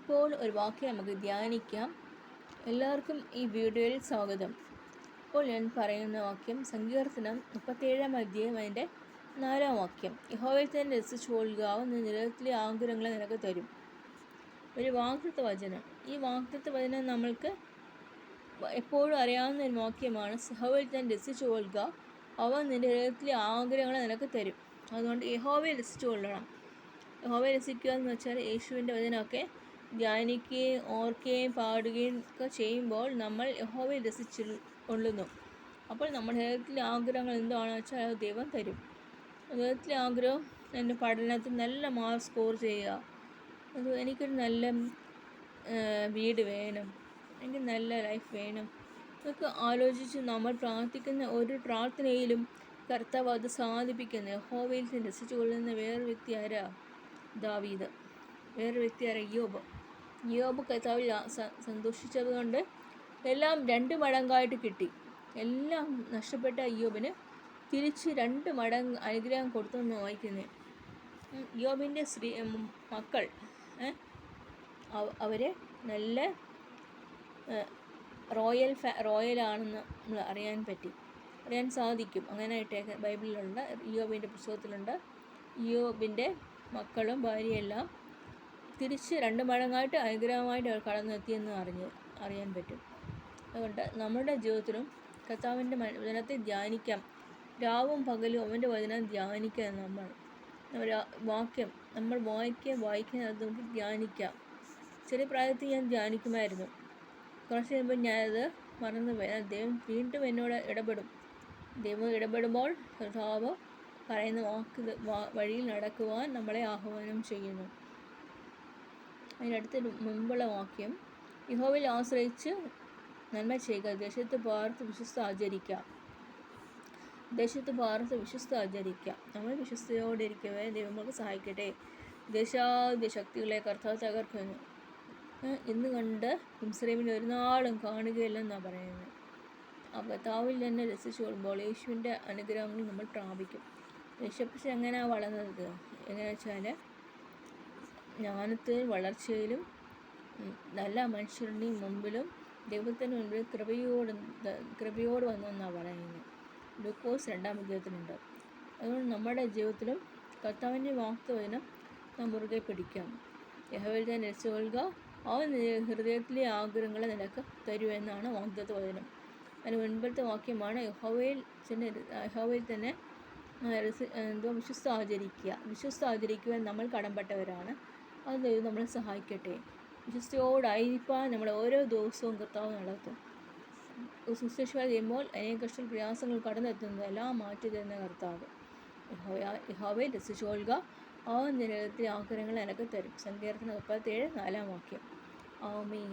ഇപ്പോൾ ഒരു വാക്യം നമുക്ക് ധ്യാനിക്കാം. എല്ലാവർക്കും ഈ വീഡിയോയിൽ സ്വാഗതം. ഇപ്പോൾ ഞാൻ പറയുന്ന വാക്യം സങ്കീർത്തനം 37 അതിൻ്റെ 4 വാക്യം. യഹോവയിൽ തന്നെ രസിച്ചു കൊള്ളുക, അവൻ നിരത്തിലെ ആഗ്രഹങ്ങളെ നിനക്ക് തരും. ഒരു വാഗ്ദത്ത വചനം. ഈ വാഗ്ദത്ത വചനം നമ്മൾക്ക് എപ്പോഴും അറിയാവുന്ന ഒരു വാക്യമാണ്. യഹോവയിൽ തന്നെ രസിച്ചു കൊള്ളുക, അവൻ നിൻ്റെ ഹൃദയത്തിലെ ആഗ്രഹങ്ങളെ നിനക്ക് തരും. അതുകൊണ്ട് യഹോവയിൽ രസിച്ചു കൊള്ളണം. യഹോവയെ രസിക്കുക എന്ന് വെച്ചാൽ യേശുവിൻ്റെ വചനമൊക്കെ ധ്യാനിക്കുകയും ഓർക്കുകയും പാടുകയും ഒക്കെ ചെയ്യുമ്പോൾ നമ്മൾ യഹോവയിൽ രസിച്ചു കൊള്ളുന്നു. അപ്പോൾ നമ്മുടെ ഹൃദയത്തിലെ ആഗ്രഹങ്ങൾ എന്താണെന്ന് വെച്ചാൽ അത് ദൈവം തരും. ഹൃദയത്തിലെ ആഗ്രഹം എൻ്റെ പഠനത്തിൽ നല്ല മാർക്ക് സ്കോർ ചെയ്യുക, അത് എനിക്കൊരു നല്ല വീട് വേണം, എനിക്ക് നല്ല ലൈഫ് വേണം, ഇതൊക്കെ ആലോചിച്ച് നമ്മൾ പ്രാർത്ഥിക്കുന്ന ഒരു പ്രാർത്ഥനയിലും കർത്താവ് അത് സാധിപ്പിക്കുന്നത്. യഹോവയിൽ രസിച്ചു കൊള്ളുന്ന വേറൊരു വ്യക്തി ആരാ? ദാവീദ്. വേറൊരു വ്യക്തി ആരാ? യോബ് കർത്താവിൽ സന്തോഷിച്ചതുകൊണ്ട് എല്ലാം 2 മടങ്ങായിട്ട് കിട്ടി. എല്ലാം നഷ്ടപ്പെട്ട യോബിന് തിരിച്ച് 2 മടങ്ങ് അനുഗ്രഹം കൊടുത്തെന്ന് വായിക്കുന്നത്. യോബിൻ്റെ മക്കൾ അവരെ നല്ല റോയലാണെന്ന് നമ്മൾ അറിയാൻ സാധിക്കും. അങ്ങനെയായിട്ട് ബൈബിളിലുണ്ട്, യോബിൻ്റെ പുസ്തകത്തിലുണ്ട്. യോബിൻ്റെ മക്കളും ഭാര്യയെല്ലാം തിരിച്ച് 2 മടങ്ങായിട്ട് അനുഗ്രഹമായിട്ട് അവർ കടന്നെത്തിയെന്ന് അറിയാൻ പറ്റും. അതുകൊണ്ട് നമ്മുടെ ജീവിതത്തിലും കർത്താവിൻ്റെ വചനത്തെ ധ്യാനിക്കാം. രാവും പകലും അവൻ്റെ വചനം ധ്യാനിക്കാം. നമ്മൾ വാക്യം നമ്മൾ വായിക്കുന്നത് നമുക്ക് ധ്യാനിക്കാം. ചെറിയ പ്രായത്തിൽ ഞാൻ ധ്യാനിക്കുമായിരുന്നു. കുറച്ച് കഴിയുമ്പോൾ ഞാനത് മറന്നുപോയി. ദൈവം വീണ്ടും എന്നോട് ഇടപെടും. ദൈവം ഇടപെടുമ്പോൾ കർത്താവ് പറയുന്ന വഴിയിൽ നടക്കുവാൻ നമ്മളെ ആഹ്വാനം ചെയ്യുന്നു. അതിനടുത്തൊരു മുൻപുള്ള വാക്യം, യഹോവയിൽ ആശ്രയിച്ച് നന്മ ചെയ്യുക, ദേശത്ത് പാർത്ത് വിശ്വസ്ത ആചരിക്കുക. നമ്മൾ വിശ്വസ്തയോടെ ഇരിക്കവേ ദൈവം നമുക്ക് സഹായിക്കട്ടെ. ദേശാദ്യ ശക്തികളെ കർത്താവ് തകർക്കുന്നു. ഇന്ന് കണ്ട് മിസ്രയീമിൽ ഒരു നാളും കാണുകയില്ലെന്നാണ് പറയുന്നത്. ആ കർത്താവിൽ തന്നെ രസിച്ചു കൊള്ളുമ്പോൾ യേശുവിൻ്റെ അനുഗ്രഹങ്ങൾ നമ്മൾ പ്രാപിക്കും. യേശുക്രിസ്തു എങ്ങനെയാണ് വളർന്നത്? എങ്ങനെയാ വെച്ചാൽ ജ്ഞാനത്തിൽ വളർച്ചയിലും നല്ല മനുഷ്യരുടെയും മുമ്പിലും ദൈവത്തിന് മുൻപിൽ കൃപയോട് വന്നെന്നാണ് പറയുന്നത്. ലൂക്കോസ് 2-ാം അധ്യായത്തിലുണ്ട്. അതുകൊണ്ട് നമ്മുടെ ജീവിതത്തിലും കർത്താവിൻ്റെ വാഗ്ദത്തവചനം നാം മുറുകെ പിടിക്കാം. യഹോവയിൽ തന്നെ രസിച്ചു കൊള്ളുക, അവൻ ഹൃദയത്തിലെ ആഗ്രഹങ്ങളെ നിനക്ക് തരുമെന്നാണ് വാഗ്ദത്ത വചനം. അതിന് മുൻപത്തെ വാക്യമാണ് യഹോവയിൽ തന്നെ വിശ്വസ്ത ആചരിക്കുവാൻ നമ്മൾ കടംപെട്ടവരാണ്. അത് ദൈവം നമ്മളെ സഹായിക്കട്ടെ. വിശ്വസ്തയോടായിരിക്കാൻ നമ്മൾ ഓരോ ദിവസവും കർത്താവ് നടത്തും. സുശേഷ ചെയ്യുമ്പോൾ അനേക കഷ്ട പ്രയാസങ്ങൾ കടന്നെത്തുന്നതെല്ലാം മാറ്റി തരുന്ന കർത്താവ്. യഹോവയിൽ രസിച്ചു കൊള്ളുക, അവൻ നിരത്തിലെ ആഗ്രഹങ്ങൾ എനിക്ക് തരും. സങ്കീർത്തനം 37 4 വാക്യം. ആമേൻ.